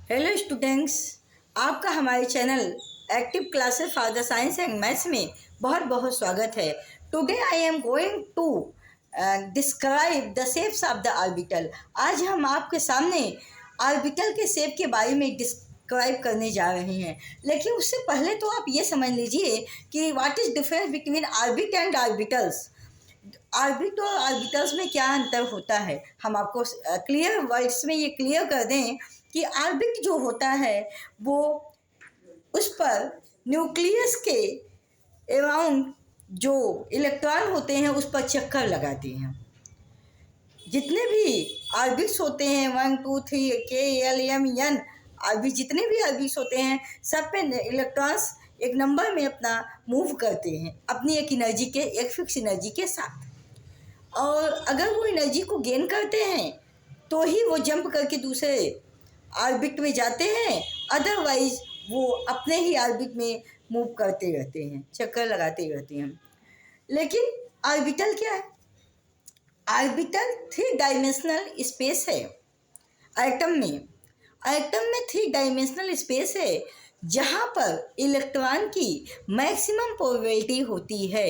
Hello students, आपका हमारे channel active classes for the science and maths में बहुत बहुत स्वागत है। Today I am going to describe the shapes of the orbital. आज हम आपके सामने ऑर्बिटल के शेप के बारे में डिस्क्राइब करने जा रहे हैं, लेकिन उससे पहले तो आप ये समझ लीजिए कि what is difference between orbit and orbitals. Orbit और ऑर्बिटल्स में क्या अंतर होता है, हम आपको क्लियर वर्ड्स में ये क्लियर कर दें कि ऑर्बिट जो होता है वो उस पर न्यूक्लियस के अराउंड जो इलेक्ट्रॉन होते हैं उस पर चक्कर लगाते हैं। जितने भी ऑर्बिट्स होते हैं 1 2 3 के एल एम एन ऑर्बिट, जितने भी ऑर्बिट्स होते हैं सब पे इलेक्ट्रॉन्स एक नंबर में अपना मूव करते हैं अपनी एक एनर्जी के, एक फिक्स एनर्जी के साथ। और अगर वो एनर्जी को गेन करते हैं तो ही वो जंप करके दूसरे ऑर्बिट में जाते हैं, अदरवाइज वो अपने ही ऑर्बिट में मूव करते रहते हैं, चक्कर लगाते रहते हैं। लेकिन ऑर्बिटल क्या है? ऑर्बिटल 3 डायमेंशनल स्पेस है। एटम में 3 डायमेंशनल स्पेस है जहाँ पर इलेक्ट्रॉन की मैक्सिमम प्रोबेबिलिटी होती है।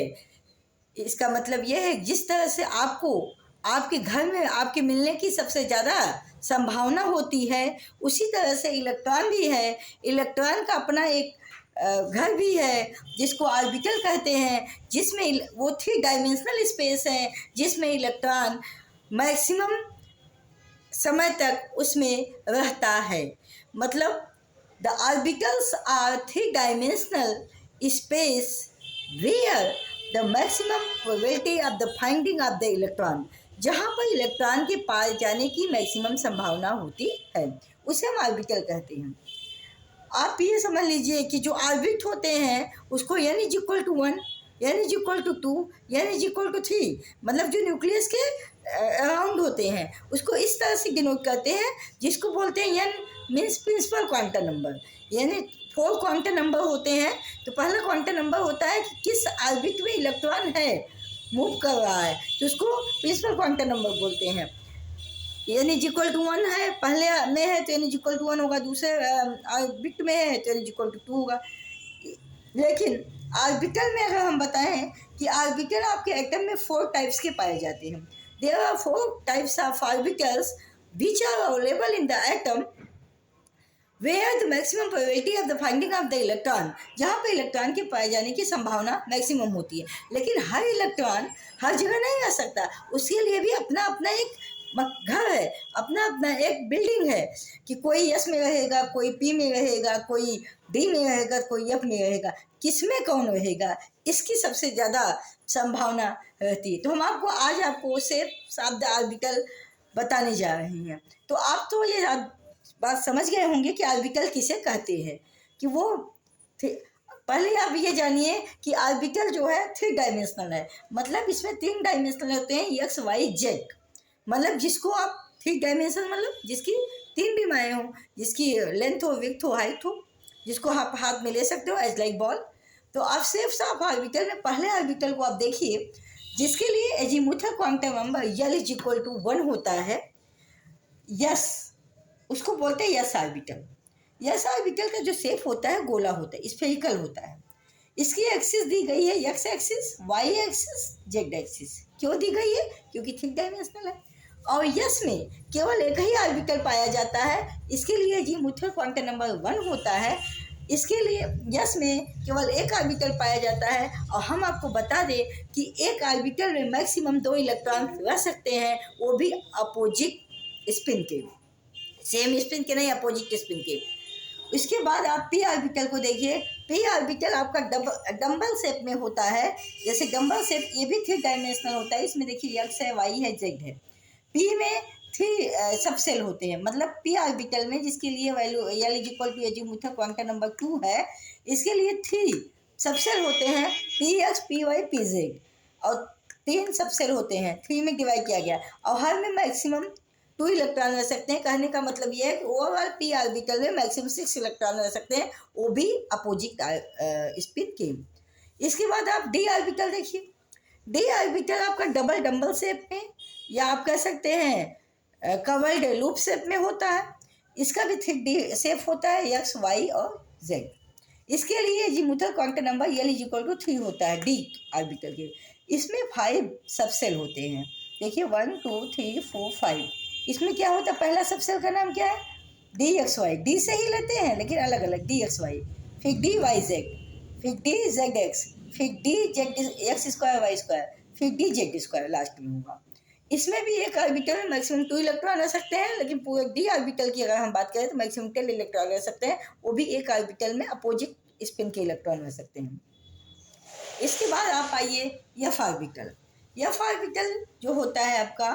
इसका मतलब यह है जिस तरह से आपको आपके घर में आपके मिलने की सबसे ज़्यादा संभावना होती है, उसी तरह से इलेक्ट्रॉन भी है। इलेक्ट्रॉन का अपना एक घर भी है जिसको ऑर्बिटल कहते हैं, जिसमें वो 3 डायमेंशनल स्पेस है जिसमें इलेक्ट्रॉन मैक्सिमम समय तक उसमें रहता है। मतलब the orbitals are 3 dimensional space where the maximum probability of the finding of the electron, जहाँ पर इलेक्ट्रॉन के पाए जाने की मैक्सिमम संभावना होती है, उसे हम ऑर्बिटल कहते हैं। आप ये समझ लीजिए कि जो ऑर्बिट होते हैं उसको n = 1, n = 2, n = 3, मतलब जो न्यूक्लियस के अराउंड होते हैं उसको इस तरह से डिनोट करते हैं, जिसको बोलते हैं n means principal quantum number. यानी 4 क्वांटम नंबर होते हैं, तो पहला क्वांटम नंबर होता है कि किस ऑर्बिट में इलेक्ट्रॉन है, मूव कर रहा है, तो उसको प्रिंसिपल क्वांटम नंबर बोलते हैं। n = 1 है, पहले में है तो n = 1 होगा, दूसरे ऑर्बिट में है तो n = 2 होगा। लेकिन ऑर्बिटल में अगर हम बताएं कि ऑर्बिटल आपके एटम में 4 टाइप्स के पाए जाते हैं। There are 4 types of orbitals which are available in the atom where the maximum probability of the finding of the electron, जहाँ पे इलेक्ट्रॉन के पाए जाने की संभावना मैक्सिमम होती है। लेकिन हर इलेक्ट्रॉन हर जगह नहीं रह सकता, उसके लिए भी अपना अपना एक घर है, अपना अपना एक बिल्डिंग है कि कोई एस में रहेगा, कोई पी में रहेगा, कोई डी में रहेगा, कोई एफ में रहेगा। किस में कौन रहेगा इसकी सबसे ज़्यादा संभावना रहती है। तो हम आपको शेप्स ऑफ द ऑर्बिटल बताने जा रहे हैं। तो आप तो ये बात समझ गए होंगे कि ऑर्बिटल किसे कहते हैं, कि वो पहले आप ये जानिए कि ऑर्बिटल जो है 3 डायमेंशनल है। मतलब इसमें 3 डायमेंशनल होते हैं, एक्स वाई जेड। मतलब जिसको आप 3 डायमेंशन मतलब जिसकी 3 डिमाएँ हों, जिसकी लेंथ हो, विड्थ हो, हाइट हो, जिसको आप हाथ में ले सकते हो एज लाइक बॉल। तो आप शेप्स ऑफ ऑर्बिटल में पहले ऑर्बिटल को आप देखिए जिसके लिए एजीमुथल क्वांटम नंबर l = 1 होता है। यस, उसको बोलते हैं यस ऑर्बिटल। यस ऑर्बिटल का जो शेप होता है गोला होता है, स्फेरिकल होता है। इसकी एक्सिस दी गई है x axis, y axis, z axis. क्यों दी गई है? क्योंकि 3 डायमेंशनल है। और यस में केवल एक ही ऑर्बिटल पाया जाता है, इसके लिए एजीमुथल क्वांटम नंबर 1 होता है। इसके लिए यस में केवल एक ऑर्बिटल पाया जाता है। और हम आपको बता दें कि एक ऑर्बिटल में मैक्सिमम 2 इलेक्ट्रॉन रह सकते हैं, वो भी अपोजिट स्पिन के, सेम स्पिन के नहीं, अपोजिट स्पिन के। इसके बाद आप पी ऑर्बिटल को देखिए। पी ऑर्बिटल आपका डंबल शेप में होता है। जैसे डंबल शेप ये भी 3 डायमेंशनल होता है। इसमें देखिए एक्स है, वाई है, जेड है। पी में 3 सब सेल होते हैं। मतलब पी ऑर्बिटल में जिसके लिए value l = azimuthal quantum number 2 है, इसके लिए 3 सब सेल होते हैं, p x, p y, p z. और 3 सब सेल होते हैं, 3 में डिवाइड किया गया। और हर में मैक्सिमम 2 इलेक्ट्रॉन रह सकते हैं। कहने का मतलब ये है कि ओवरऑल पी ऑर्बिटल में मैक्सिमम 6 इलेक्ट्रॉन रह सकते हैं, वो भी अपोजिट स्पिन के। इसके बाद आप डी ऑर्बिटल देखिए। डी ऑर्बिटल आपका डबल डंबल शेप में, या आप कह सकते हैं कवर्ड लूप शेप में होता है। इसका भी 3D शेप होता है, एक्स वाई और जेड। इसके लिए azimuthal quantum number L is equal to 3 होता है डी ऑर्बिटल के। इसमें 5 सबसेल होते हैं। देखिए 1 2 3 4 5। इसमें क्या होता है, पहला सबसेल का नाम क्या है, डी एक्स वाई। डी से ही लेते हैं लेकिन अलग अलग, डी एक्स वाई, फिर डी वाई जेड, फिर डी जेड एक्स, फिर d z x square y square, फिर डी जेड स्क्वायर लास्ट में होगा। इसमें भी एक ऑर्बिटल में मैक्सिमम 2 इलेक्ट्रॉन रह सकते हैं, लेकिन पूरे डी ऑर्बिटल की अगर हम बात करें तो मैक्सिमम 10 इलेक्ट्रॉन रह सकते हैं, वो भी एक ऑर्बिटल में अपोजिट स्पिन के इलेक्ट्रॉन रह सकते हैं। इसके बाद आप आइए एफ ऑर्बिटल। एफ ऑर्बिटल जो होता है आपका,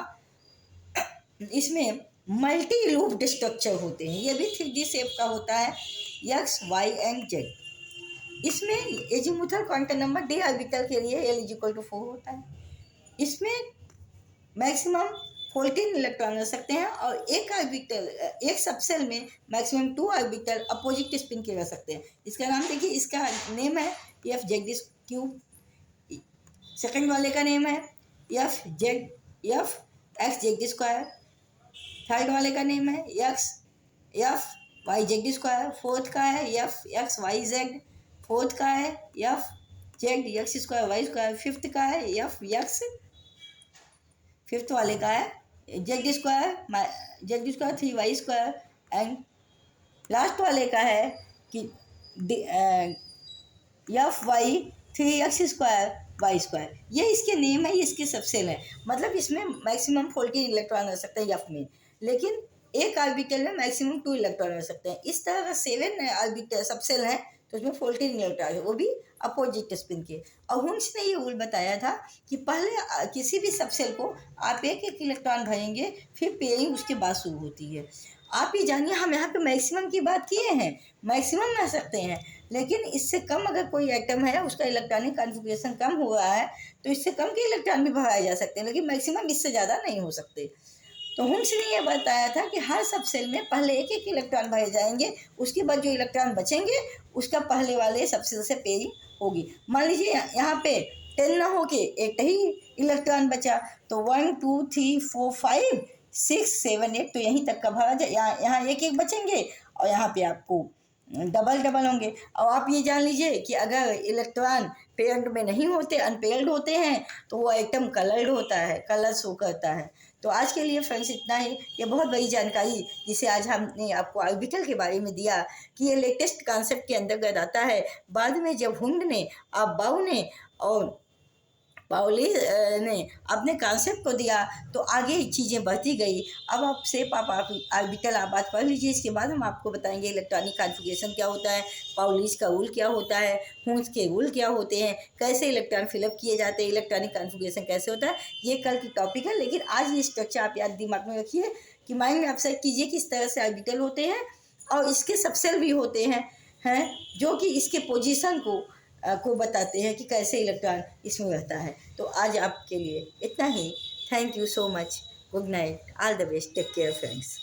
इसमें मल्टी लूप्ड स्ट्रक्चर होते हैं। ये भी 3D शेप का होता है, एक्स वाई एंड जेड। इसमें azimuthal quantum number D orbital के लिए L इज इक्वल टू 4 होता है। इसमें मैक्सिमम 14 इलेक्ट्रॉन रह सकते हैं और एक ऑर्बिटल, एक सबसेल में मैक्सिमम 2 ऑर्बिटल अपोजिट स्पिन के रह सकते हैं। इसका नाम देखिए, इसका नेम है एफ जेड क्यूब। सेकंड वाले का नेम है f x z square. Third वाले का नेम है f y z square. Fourth का है f x y z. Fourth का है f z x square y square. Fifth का है एफ एक्स, फिफ्थ वाले का है z square 3 y square. And last वाले का है कि f y 3 x square y square. ये इसके नेम है, ये इसके सबसेल है। मतलब इसमें मैक्सिमम 14 इलेक्ट्रॉन रह सकते हैं एफ में, लेकिन एक ऑर्बिटल में मैक्सिमम 2 इलेक्ट्रॉन रह सकते हैं। इस तरह का 7 ऑर्बिटल सबसेल है, तो उसमें 14 इलेक्ट्रॉन है, वो भी अपोजिट स्पिन के। और हुंस ने ये रूल बताया था कि पहले किसी भी सबसेल को आप एक एक इलेक्ट्रॉन भरेंगे, फिर पेयरिंग उसके बाद शुरू होती है। आप ये जानिए, हम यहाँ पे मैक्सिमम की बात किए हैं, मैक्सिमम रह सकते हैं, लेकिन इससे कम अगर कोई एटम है, उसका इलेक्ट्रॉनिक कॉन्फ़िगरेशन कम हुआ है, तो इससे कम के इलेक्ट्रॉन भी भराए जा सकते हैं, लेकिन मैक्सिमम इससे ज़्यादा नहीं हो सकते। तो हुंस ने ये बताया था कि हर सबसेल में पहले एक एक इलेक्ट्रॉन भरे जाएंगे, उसके बाद जो इलेक्ट्रॉन बचेंगे उसका पहले वाले सबसेल से पेयरिंग होगी। मान लीजिए यहाँ पे 10 ना हो के एक ही इलेक्ट्रॉन बचा, तो 1 2 3 4 5 6 7 8, तो यहीं तक का भरा जाए। यहाँ एक एक बचेंगे और यहाँ पे आपको डबल होंगे। और आप ये जान लीजिए कि अगर इलेक्ट्रॉन पेयर्ड में नहीं होते, अनपेयर्ड होते हैं, तो वो एटम कलर्ड होता है, कलर शो करता है। तो आज के लिए फ्रेंड्स इतना ही। ये बहुत बड़ी जानकारी जिसे आज हमने आपको ऑर्बिटल के बारे में दिया कि ये लेटेस्ट कॉन्सेप्ट के अंतर्गत आता है। बाद में जब हुंड ने, बाउ ने और पाउली ने अपने कॉन्सेप्ट को दिया, तो आगे चीज़ें बढ़ती गई। अब आप शेप आप ऑर्बिटल आप बात पढ़ लीजिए, इसके बाद हम आपको बताएंगे इलेक्ट्रॉनिक कॉन्फ़िगरेशन क्या होता है, पाउलीज का रूल क्या होता है, हुंस के रूल क्या होते हैं, कैसे इलेक्ट्रॉन फिलअप किए जाते हैं, इलेक्ट्रॉनिक कॉन्फ़िगरेशन कैसे होता है। ये कल की टॉपिक है, लेकिन आज ये स्ट्रक्चर आप याद दिमाग में रखिए कि माइंड में आप सेट कीजिए कि इस तरह से ऑर्बिटल होते हैं और इसके सबसेल भी होते हैं जो कि इसके पोजीशन को बताते हैं कि कैसे इलेक्ट्रॉन इसमें रहता है। तो आज आपके लिए इतना ही। Thank you so much. Good night, all the best, take care friends.